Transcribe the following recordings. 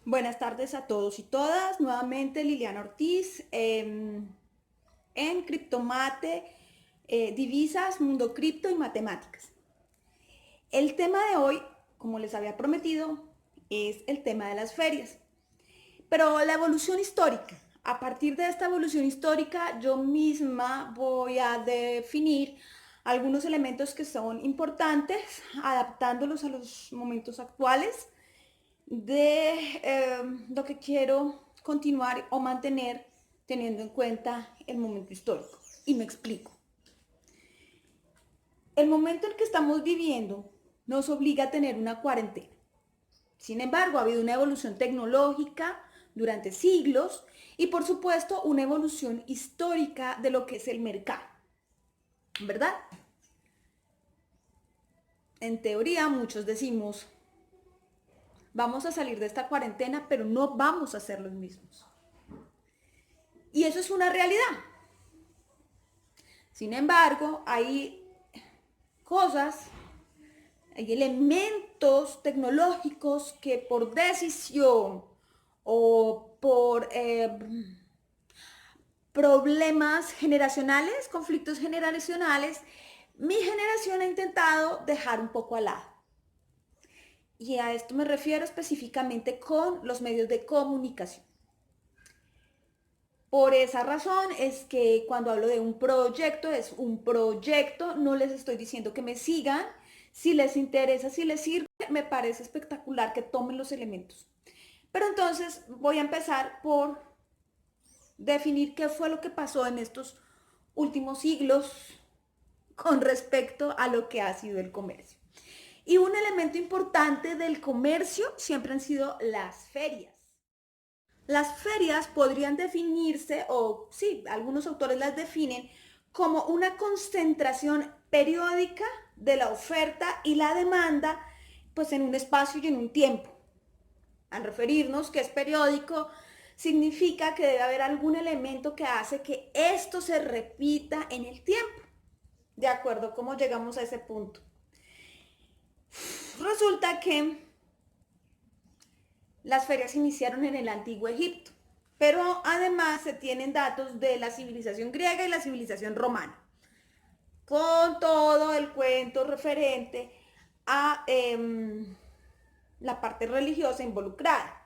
Buenas tardes a todos y todas. Nuevamente Liliana Ortiz en Criptomate, Divisas, Mundo Cripto y Matemáticas. El tema de hoy, como les había prometido, es el tema de las ferias. Pero la evolución histórica. A partir de esta evolución histórica, yo misma voy a definir algunos elementos que son importantes, adaptándolos a los momentos actuales de lo que quiero continuar o mantener teniendo en cuenta el momento histórico. Y me explico. El momento en que estamos viviendo nos obliga a tener una cuarentena. Sin embargo, ha habido una evolución tecnológica durante siglos y por supuesto una evolución histórica de lo que es el mercado, ¿verdad? En teoría muchos decimos, vamos a salir de esta cuarentena, pero no vamos a ser los mismos. Y eso es una realidad. Sin embargo, hay cosas, hay elementos tecnológicos que por decisión o por problemas generacionales, conflictos generacionales, mi generación ha intentado dejar un poco al lado. Y a esto me refiero específicamente con los medios de comunicación. Por esa razón es que cuando hablo de un proyecto, es un proyecto, no les estoy diciendo que me sigan. Si les interesa, si les sirve, me parece espectacular que tomen los elementos. Pero entonces voy a empezar por definir qué fue lo que pasó en estos últimos siglos con respecto a lo que ha sido el comercio. Y un elemento importante del comercio siempre han sido las ferias. Las ferias podrían definirse, o sí, algunos autores las definen como una concentración periódica de la oferta y la demanda, pues en un espacio y en un tiempo. Al referirnos que es periódico, significa que debe haber algún elemento que hace que esto se repita en el tiempo. De acuerdo a cómo llegamos a ese punto. Resulta que las ferias iniciaron en el antiguo Egipto, pero además se tienen datos de la civilización griega y la civilización romana, con todo el cuento referente a la parte religiosa involucrada.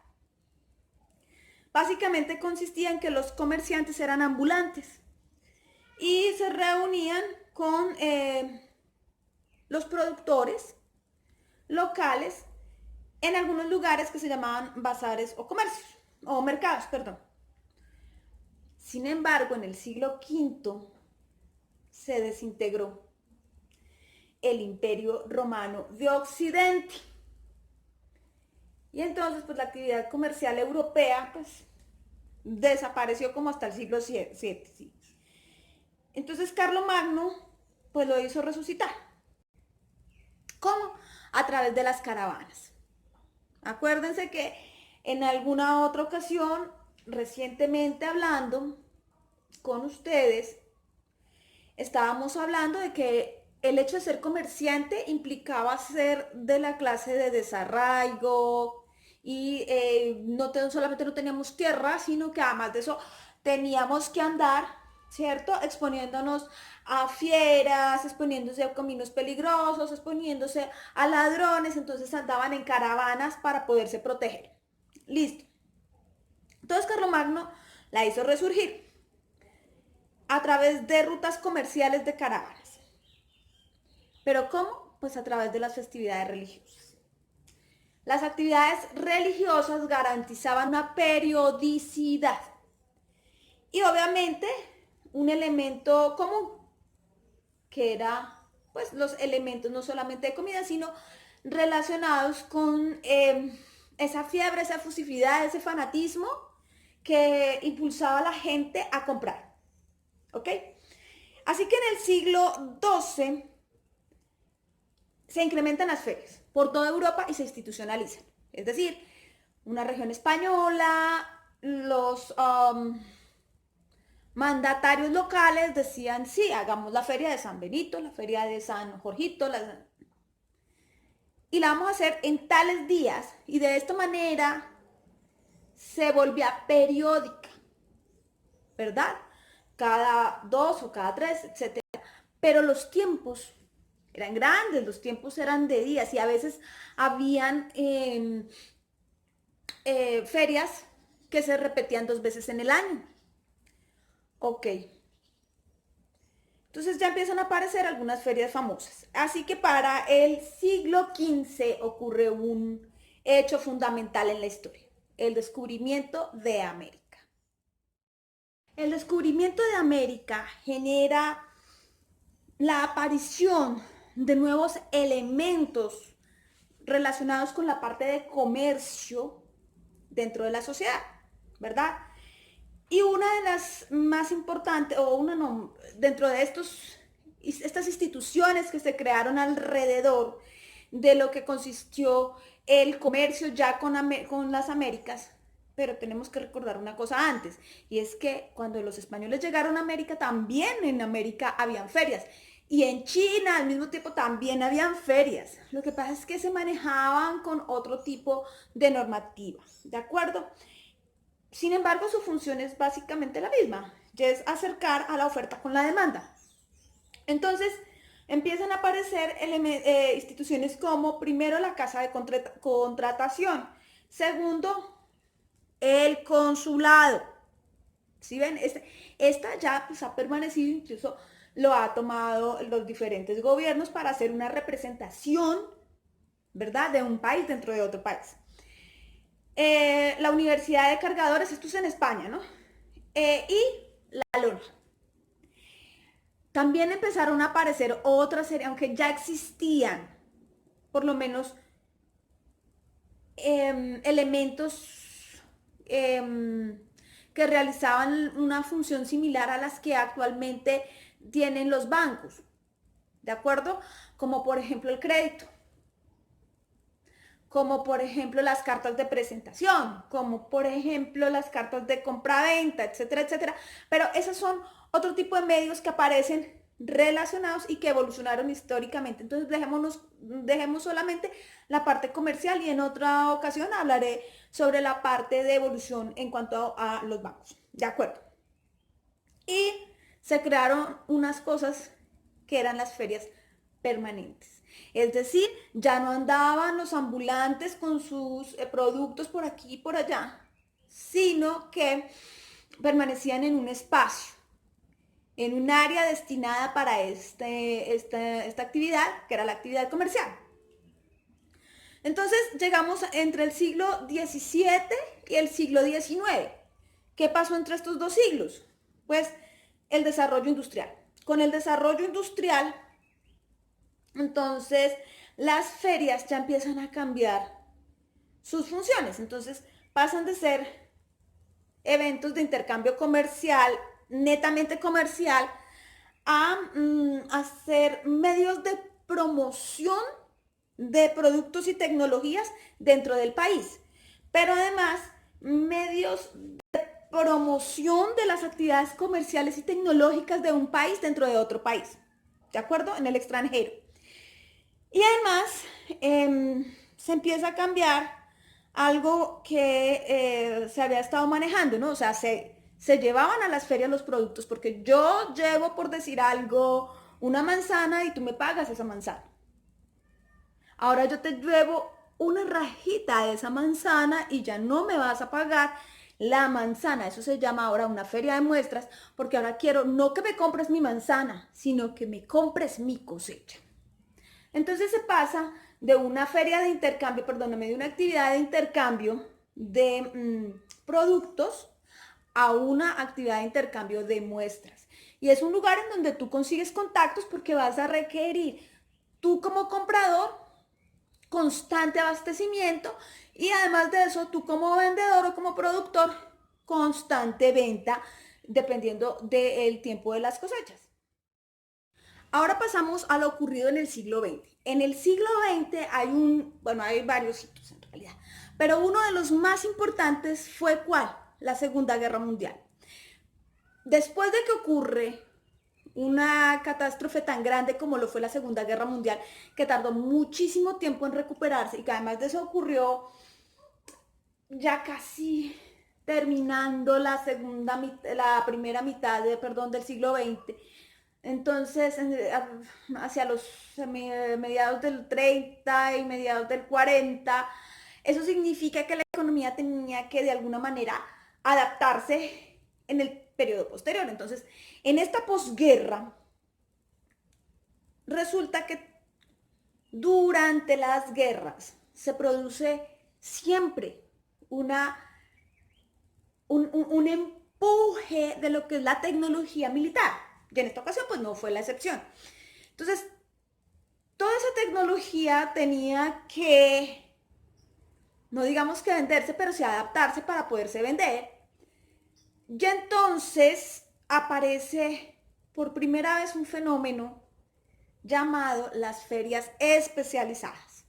Básicamente consistía en que los comerciantes eran ambulantes y se reunían con los productores locales en algunos lugares que se llamaban bazares o comercios, o mercados, perdón. Sin embargo, en el siglo V se desintegró el Imperio Romano de Occidente. Y entonces, pues la actividad comercial europea, pues, desapareció como hasta el siglo VII. Sí. Entonces, Carlomagno, pues lo hizo resucitar. ¿Cómo? A través de las caravanas. Acuérdense que en alguna otra ocasión, recientemente hablando con ustedes, estábamos hablando de que el hecho de ser comerciante implicaba ser de la clase de desarraigo y solamente no teníamos tierra, sino que además de eso teníamos que andar, ¿cierto? Exponiéndonos a fieras, exponiéndose a caminos peligrosos, exponiéndose a ladrones, entonces andaban en caravanas para poderse proteger. Listo. Entonces Carlomagno la hizo resurgir a través de rutas comerciales de caravanas. ¿Pero cómo? Pues a través de las festividades religiosas. Las actividades religiosas garantizaban una periodicidad y obviamente un elemento común, que era pues los elementos no solamente de comida, sino relacionados con esa fiebre, esa efusividad, ese fanatismo que impulsaba a la gente a comprar. ¿Ok? Así que en el siglo XII se incrementan las ferias por toda Europa y se institucionalizan. Es decir, una región española, los mandatarios locales decían, sí, hagamos la feria de San Benito, la feria de San Jorgito, y la vamos a hacer en tales días. Y de esta manera se volvía periódica, ¿verdad? Cada 2 o cada 3, etcétera. Pero los tiempos eran grandes, los tiempos eran de días y a veces habían ferias que se repetían 2 veces en el año. Ok. Entonces ya empiezan a aparecer algunas ferias famosas. Así que para el siglo XV ocurre un hecho fundamental en la historia, el descubrimiento de América. El descubrimiento de América genera la aparición de nuevos elementos relacionados con la parte de comercio dentro de la sociedad, ¿verdad? Y una de las más importantes, o una no, dentro de estas instituciones que se crearon alrededor de lo que consistió el comercio ya con las Américas, pero tenemos que recordar una cosa antes, y es que cuando los españoles llegaron a América, también en América habían ferias. Y en China al mismo tiempo también habían ferias. Lo que pasa es que se manejaban con otro tipo de normativa, ¿de acuerdo? Sin embargo, su función es básicamente la misma, y es acercar a la oferta con la demanda. Entonces, empiezan a aparecer instituciones como, primero, la Casa de Contratación, segundo, el consulado. ¿Sí ven? Esta ya pues, ha permanecido, incluso lo ha tomado los diferentes gobiernos para hacer una representación, ¿verdad?, de un país dentro de otro país. La Universidad de Cargadores, esto es en España, ¿no? Y la lona. También empezaron a aparecer otras series, aunque ya existían, por lo menos, elementos que realizaban una función similar a las que actualmente tienen los bancos, ¿de acuerdo? Como por ejemplo el crédito, como por ejemplo las cartas de presentación, como por ejemplo las cartas de compra-venta, etcétera, etcétera. Pero esos son otro tipo de medios que aparecen relacionados y que evolucionaron históricamente. Entonces dejemos solamente la parte comercial y en otra ocasión hablaré sobre la parte de evolución en cuanto a los bancos. ¿De acuerdo? Y se crearon unas cosas que eran las ferias permanentes. Es decir, ya no andaban los ambulantes con sus productos por aquí y por allá, sino que permanecían en un espacio, en un área destinada para esta actividad, que era la actividad comercial. Entonces llegamos entre el siglo XVII y el siglo XIX. ¿Qué pasó entre estos dos siglos? Pues el desarrollo industrial. Con el desarrollo industrial, entonces las ferias ya empiezan a cambiar sus funciones. Entonces pasan de ser eventos de intercambio comercial, netamente comercial, a ser medios de promoción de productos y tecnologías dentro del país, pero además medios de promoción de las actividades comerciales y tecnológicas de un país dentro de otro país, ¿de acuerdo? En el extranjero. Y además se empieza a cambiar algo que se había estado manejando, ¿no? O sea, se llevaban a las ferias los productos, porque yo llevo, por decir algo, una manzana y tú me pagas esa manzana. Ahora yo te llevo una rajita de esa manzana y ya no me vas a pagar la manzana. Eso se llama ahora una feria de muestras, porque ahora quiero no que me compres mi manzana, sino que me compres mi cosecha. Entonces se pasa de una feria de intercambio, perdóname, de una actividad de intercambio de productos a una actividad de intercambio de muestras. Y es un lugar en donde tú consigues contactos porque vas a requerir, tú como comprador, constante abastecimiento y además de eso, tú como vendedor o como productor, constante venta dependiendo del tiempo de las cosechas. Ahora pasamos a lo ocurrido en el siglo XX. En el siglo XX hay varios hitos en realidad, pero uno de los más importantes fue ¿cuál? La Segunda Guerra Mundial. Después de que ocurre una catástrofe tan grande como lo fue la Segunda Guerra Mundial, que tardó muchísimo tiempo en recuperarse y que además de eso ocurrió ya casi terminando la primera mitad del siglo XX. Entonces, hacia los mediados del 30 y mediados del 40, eso significa que la economía tenía que de alguna manera adaptarse en el periodo posterior. Entonces, en esta posguerra, resulta que durante las guerras se produce siempre un empuje de lo que es la tecnología militar. Y en esta ocasión pues no fue la excepción. Entonces, toda esa tecnología tenía que, no digamos que venderse, pero sí adaptarse para poderse vender. Y entonces aparece por primera vez un fenómeno llamado las ferias especializadas.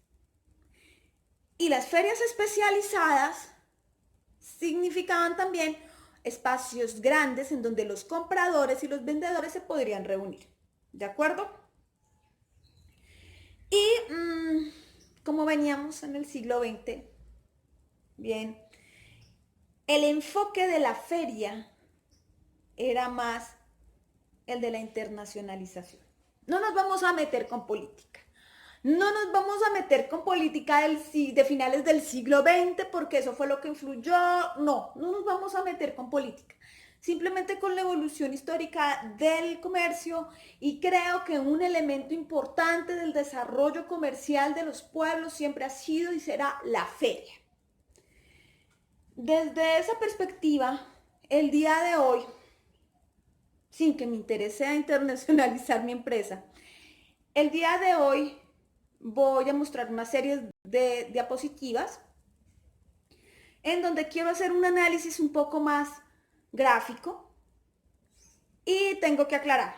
Y las ferias especializadas significaban también espacios grandes en donde los compradores y los vendedores se podrían reunir. ¿De acuerdo? Y como veníamos en el siglo XX, bien, el enfoque de la feria era más el de la internacionalización. No nos vamos a meter con política. No nos vamos a meter con política de finales del siglo XX porque eso fue lo que influyó. No nos vamos a meter con política. Simplemente con la evolución histórica del comercio, y creo que un elemento importante del desarrollo comercial de los pueblos siempre ha sido y será la feria. Desde esa perspectiva, el día de hoy, sin que me interese internacionalizar mi empresa, el día de hoy voy a mostrar una serie de diapositivas en donde quiero hacer un análisis un poco más gráfico, y tengo que aclarar,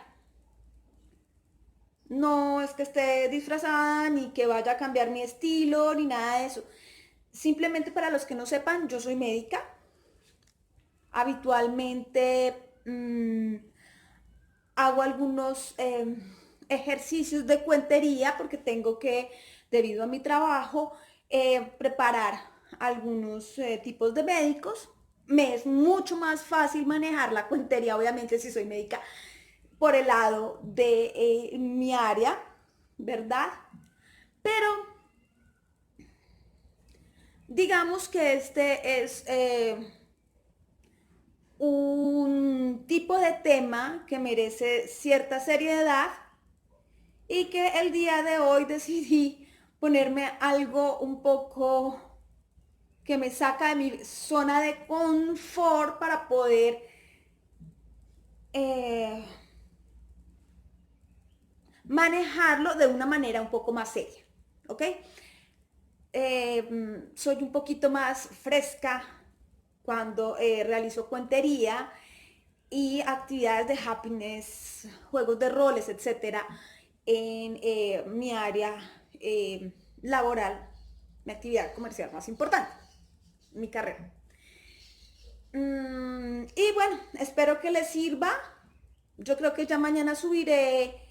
no es que esté disfrazada ni que vaya a cambiar mi estilo ni nada de eso. Simplemente, para los que no sepan, yo soy médica. Habitualmente hago algunos ejercicios de cuentería porque tengo que, debido a mi trabajo, preparar algunos tipos de médicos. Me es mucho más fácil manejar la cuentería, obviamente, si soy médica, por el lado de mi área, ¿verdad? Pero digamos que este es un tipo de tema que merece cierta seriedad, y que el día de hoy decidí ponerme algo un poco que me saca de mi zona de confort para poder manejarlo de una manera un poco más seria, ¿ok? Soy un poquito más fresca cuando realizo cuentería y actividades de happiness, juegos de roles, etcétera, en mi área laboral, mi actividad comercial más importante, mi carrera. Y bueno, espero que les sirva. Yo creo que ya mañana subiré,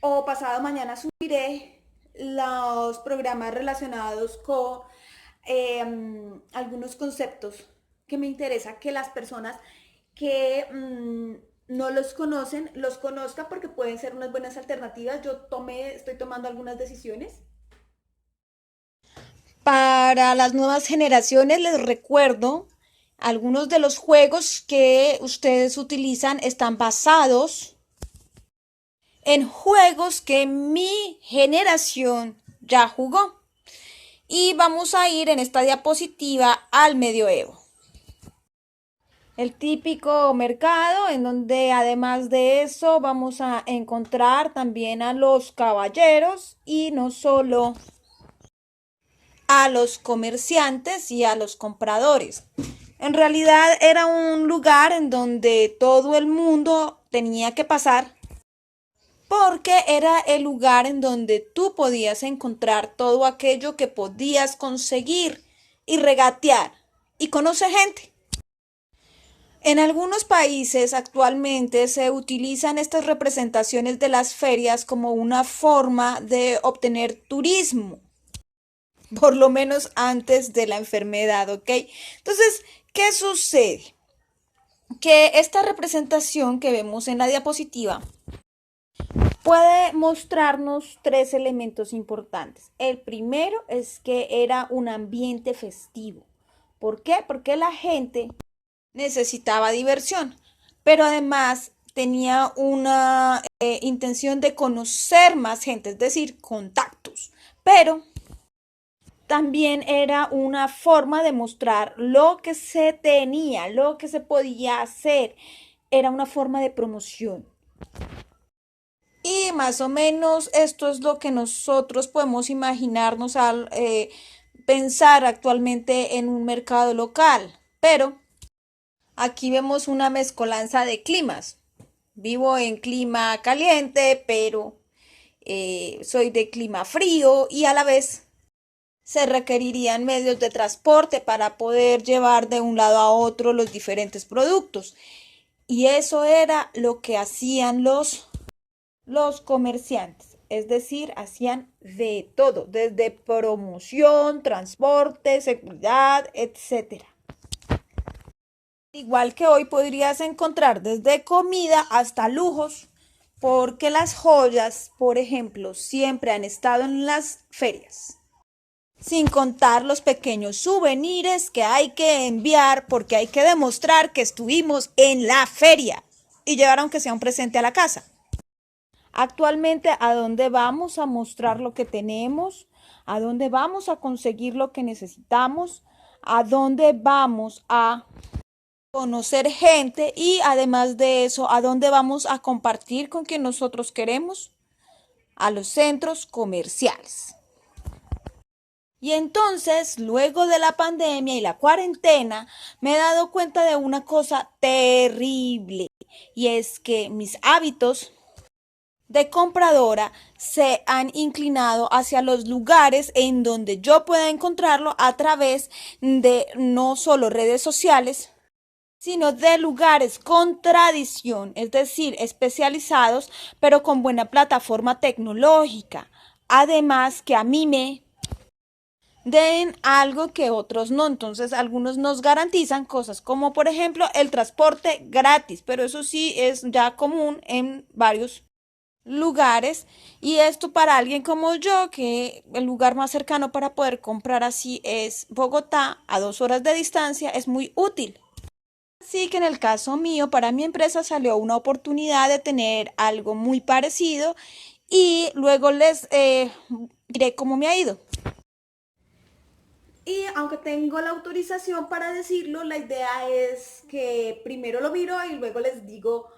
o pasado mañana subiré, los programas relacionados con algunos conceptos que me interesa que las personas que no los conocen, los conozcan, porque pueden ser unas buenas alternativas. Estoy tomando algunas decisiones. Para las nuevas generaciones les recuerdo, algunos de los juegos que ustedes utilizan están basados en juegos que mi generación ya jugó. Y vamos a ir en esta diapositiva al medioevo. El típico mercado en donde, además de eso, vamos a encontrar también a los caballeros, y no solo a los comerciantes y a los compradores. En realidad era un lugar en donde todo el mundo tenía que pasar, porque era el lugar en donde tú podías encontrar todo aquello que podías conseguir y regatear y conocer gente. En algunos países actualmente se utilizan estas representaciones de las ferias como una forma de obtener turismo. por lo menos antes de la enfermedad, ¿ok? Entonces, ¿qué sucede? Que esta representación que vemos en la diapositiva puede mostrarnos tres elementos importantes. El primero es que era un ambiente festivo. ¿Por qué? Porque la gente necesitaba diversión, pero además tenía una intención de conocer más gente, es decir, contactos. Pero también era una forma de mostrar lo que se tenía, lo que se podía hacer. Era una forma de promoción. Y más o menos esto es lo que nosotros podemos imaginarnos al pensar actualmente en un mercado local. Pero aquí vemos una mezcolanza de climas. Vivo en clima caliente, pero soy de clima frío y a la vez se requerirían medios de transporte para poder llevar de un lado a otro los diferentes productos. Y eso era lo que hacían los comerciantes, es decir, hacían de todo, desde promoción, transporte, seguridad, etcétera. Igual que hoy podrías encontrar desde comida hasta lujos, porque las joyas, por ejemplo, siempre han estado en las ferias. Sin contar los pequeños souvenirs que hay que enviar porque hay que demostrar que estuvimos en la feria y llevar aunque sea un presente a la casa. Actualmente, ¿a dónde vamos a mostrar lo que tenemos? ¿A dónde vamos a conseguir lo que necesitamos? ¿A dónde vamos a conocer gente? Y además de eso, ¿a dónde vamos a compartir con quien nosotros queremos? A los centros comerciales. Y entonces, luego de la pandemia y la cuarentena, me he dado cuenta de una cosa terrible. Y es que mis hábitos de compradora se han inclinado hacia los lugares en donde yo pueda encontrarlo a través de no solo redes sociales, sino de lugares con tradición, es decir, especializados, pero con buena plataforma tecnológica. Además que a mí me den algo que otros no. Entonces, algunos nos garantizan cosas como, por ejemplo, el transporte gratis, pero eso sí es ya común en varios lugares, y esto para alguien como yo, que el lugar más cercano para poder comprar así es Bogotá, a 2 horas de distancia, es muy útil. Así que en el caso mío, para mi empresa salió una oportunidad de tener algo muy parecido y luego les diré cómo me ha ido. Y aunque tengo la autorización para decirlo, la idea es que primero lo miro y luego les digo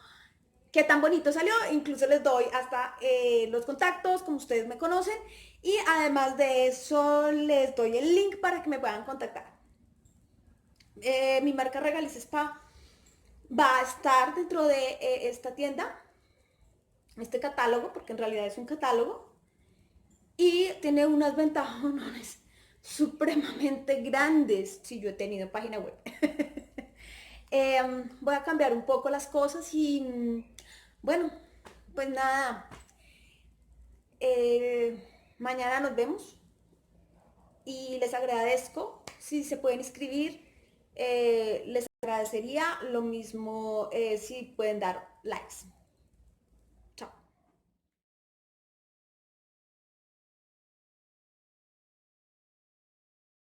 qué tan bonito salió. Incluso les doy hasta los contactos, como ustedes me conocen. Y además de eso, les doy el link para que me puedan contactar. Mi marca Regalice Spa va a estar dentro de esta tienda, este catálogo, porque en realidad es un catálogo. Y tiene unas ventajones supremamente grandes. Si yo he tenido página web. Voy a cambiar un poco las cosas y bueno, pues nada, mañana nos vemos y les agradezco si se pueden inscribir, les agradecería lo mismo si pueden dar likes.